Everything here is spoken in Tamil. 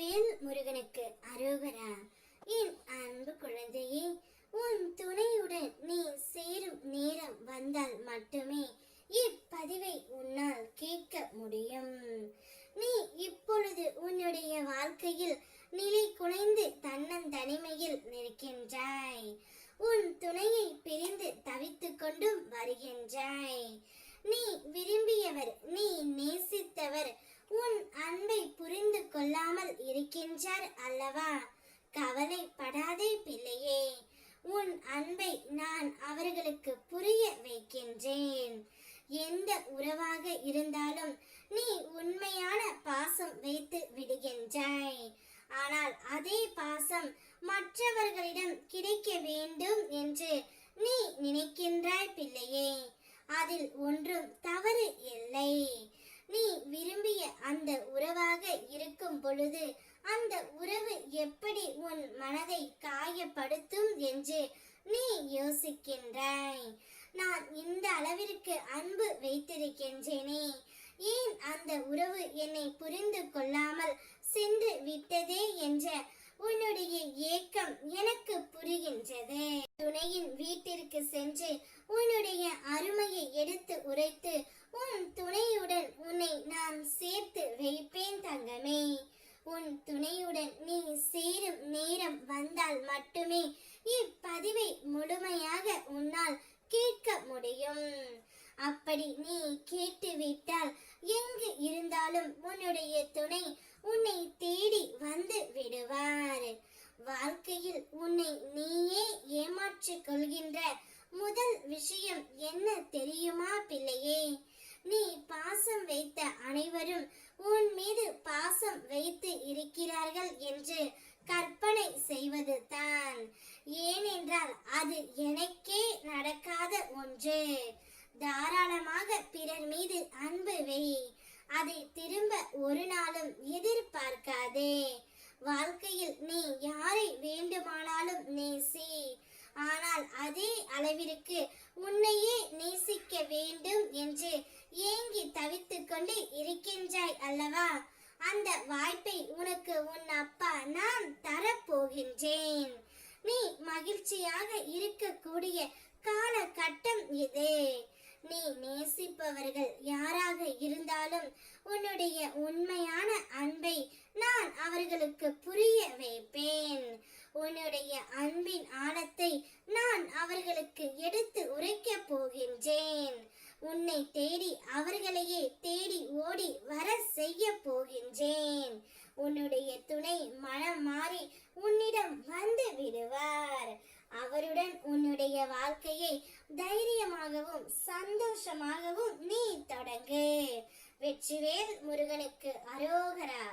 வெற்றிவேல் முருகனுக்கு அரோகரா. என் அன்பு குழந்தையே, உன் துணையுடன் நீ சேரும் நேரம் வந்தால் மட்டுமே இப்பதிவை உன்னால் கேட்க முடியும். நீ இப்பொழுது உன்னுடைய வாழ்க்கையில் நிலை குலைந்து தன்னந்தனிமையில் நிற்கின்றாய். உன் துணையை பிரிந்து தவித்துக் கொண்டும் வருகின்றாய். நீ விரும்பியவர், நீ நேசித்தவர் உன் அன்பை புரிந்து கொள்ளாமல் இருக்கின்றார் அல்லவா? கவலைப்படாதே பிள்ளையே, உன் அன்பை நான் அவர்களுக்கு புரிய வைக்கின்றேன். எந்த உறவாக இருந்தாலும் நீ உண்மையான பாசம் வைத்து விடுகின்றாய். ஆனால் அதே பாசம் மற்றவர்களிடம் கிடைக்க வேண்டும் என்று நீ நினைக்கின்றாய் பிள்ளையே. அதில் ஒன்றும் தவறு இல்லை. நீ விரும்பிய அந்த உறவாக இருக்கும் பொழுது அந்த உறவு எப்படி உன் மனதை காயப்படுத்தும் என்று நீ யோசிக்கின்றாய். நான் இந்த அளவிற்கு அன்பு வைத்திருக்கின்றேனே, ஏன் அந்த உறவு என்னை புரிந்து கொள்ளாமல் சென்று விட்டதே என்ற உன்னுடைய ஏக்கம் எனக்கு புரிகின்றது. துணையின் வீட்டிற்கு சென்று உன்னுடைய அருமையை எடுத்து உரைத்து உன் துணையுடன் உன்னை நான் சேர்த்து வைப்பேன் தங்கமே. உன் துணையுடன் நீ சேரும் நேரம் வந்தால் மட்டுமே இப்பதிவை முழுமையாக உன்னால் கேட்க முடியும். அப்படி நீ கேட்டுவிட்டால் எங்கு இருந்தாலும் உன்னுடைய துணை உன்னை தேடி வந்து விடுவார். வாழ்க்கையில் உன்னை நீயே ஏமாற்றிக் கொள்கின்ற முதல் விஷயம் என்ன தெரியுமா பிள்ளையே? நீ பாசம் வைத்த அனைவரும் உன் மீது பாசம் வைத்து இருக்கிறார்கள் என்று கற்பனை செய்வது தான். ஏனென்றால் அது எனக்கே நடக்காத ஒன்று. தாராளமாக பிறர் மீது அன்பு வை. அதை திரும்ப ஒரு நாளும் எதிர்பார்க்காதே. வாழ்க்கையில் நீ யாரை வேண்டுமானாலும் நேசி. ஆனால் அதே அளவிற்கு உன்னையே நேசிக்க வேண்டும் என்று ஏங்கி தவித்துக் கொண்டு இருக்கின்றாய் அல்லவா? அந்த வாய்ப்பை உனக்கு உன் அப்பா நான் தரப்போகின்றேன். நீ மகிழ்ச்சியாக இருக்கக்கூடிய காலகட்டம் இது. நீ நேசிப்பவர்கள் யாராக இருந்தாலும் உன்னுடைய உண்மையான அன்பை நான் அவர்களுக்கு புரிய வைப்பேன். உன்னுடைய அன்பின் ஆழத்தை நான் அவர்களுக்கு எடுத்து உரைக்கப் போகின்றேன். உன்னை தேடி அவர்களையே தேடி ஓடி வர செய்ய போகின்றேன். உன்னுடைய துணை மனம் மாறி உன்னிடம் வந்து விடுவார். அவருடன் உன்னுடைய வாழ்க்கையை தைரியமாகவும் சந்தோஷமாகவும் நீ தொடங்கு. வெற்றிவேல் முருகனுக்கு அரோகரா.